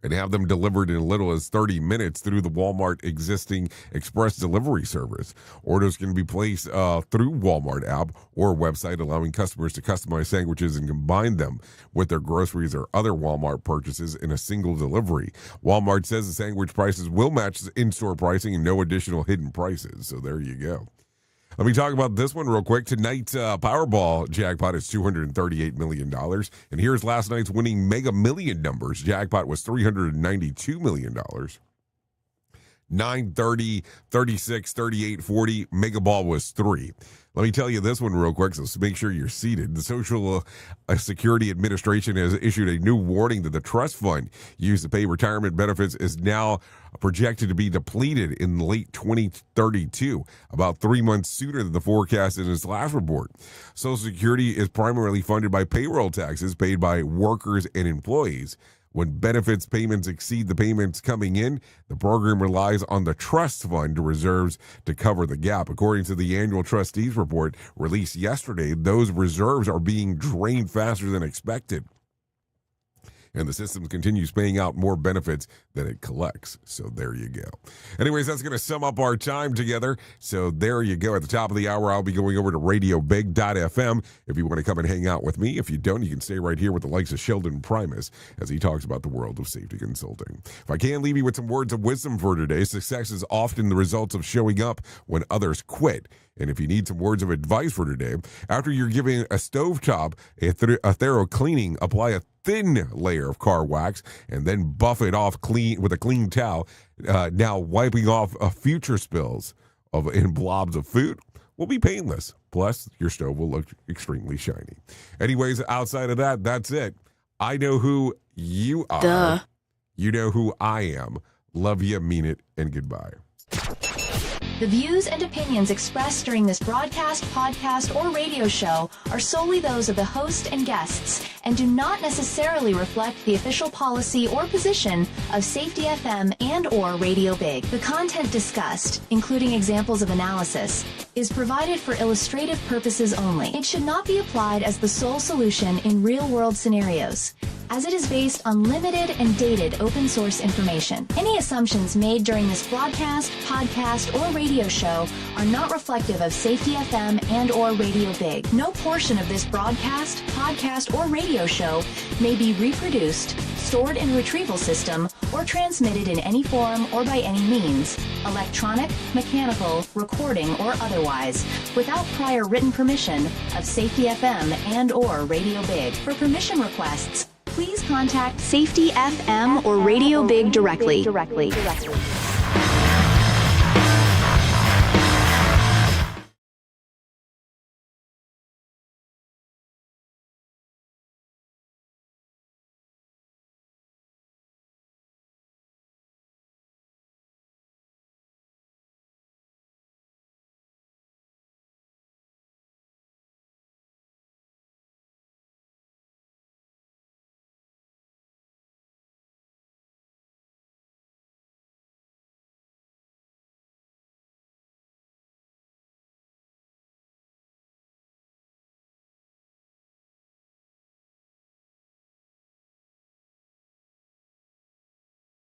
and have them delivered in as little as 30 minutes through the Walmart existing express delivery service. Orders can be placed through Walmart app or website, allowing customers to customize sandwiches and combine them with their groceries or other Walmart purchases in a single delivery. Walmart says the sandwich prices will match the in-store pricing and no additional hidden prices. So there you go. Let me talk about this one real quick. Tonight's Powerball jackpot is $238 million. And here's last night's winning Mega Million numbers. Jackpot was $392 million. 9, 30, 36, 38, 40. Mega Ball was 3. Let me tell you this one real quick, so make sure you're seated. The Social Security Administration has issued a new warning that the trust fund used to pay retirement benefits is now projected to be depleted in late 2032, about 3 months sooner than the forecast in its last report. Social Security is primarily funded by payroll taxes paid by workers and employees. When benefits payments exceed the payments coming in, the program relies on the trust fund reserves to cover the gap. According to the annual trustees report released yesterday, those reserves are being drained faster than expected. And the system continues paying out more benefits than it collects. So there you go. Anyways, that's going to sum up our time together. So there you go. At the top of the hour, I'll be going over to radiobig.fm if you want to come and hang out with me. If you don't, you can stay right here with the likes of Sheldon Primus as he talks about the world of safety consulting. If I can leave you with some words of wisdom for today, success is often the result of showing up when others quit. And if you need some words of advice for today, after you're giving a stovetop a thorough cleaning, apply a thin layer of car wax and then buff it off clean with a clean towel. Now wiping off future spills in blobs of food will be painless. Plus, your stove will look extremely shiny. Anyways, outside of that, that's it. I know who you are. Duh. You know who I am. Love you, mean it, and goodbye. The views and opinions expressed during this broadcast, podcast, or radio show are solely those of the host and guests and do not necessarily reflect the official policy or position of Safety FM and or Radio Big. The content discussed, including examples of analysis, is provided for illustrative purposes only. It should not be applied as the sole solution in real-world scenarios, as it is based on limited and dated open source information. Any assumptions made during this broadcast, podcast, or radio show are not reflective of Safety FM and or Radio Big. No portion of this broadcast, podcast, or radio show may be reproduced, stored in a retrieval system, or transmitted in any form or by any means, electronic, mechanical, recording, or otherwise, without prior written permission of Safety FM and or Radio Big. For permission requests, please contact Safety FM or Radio Big directly.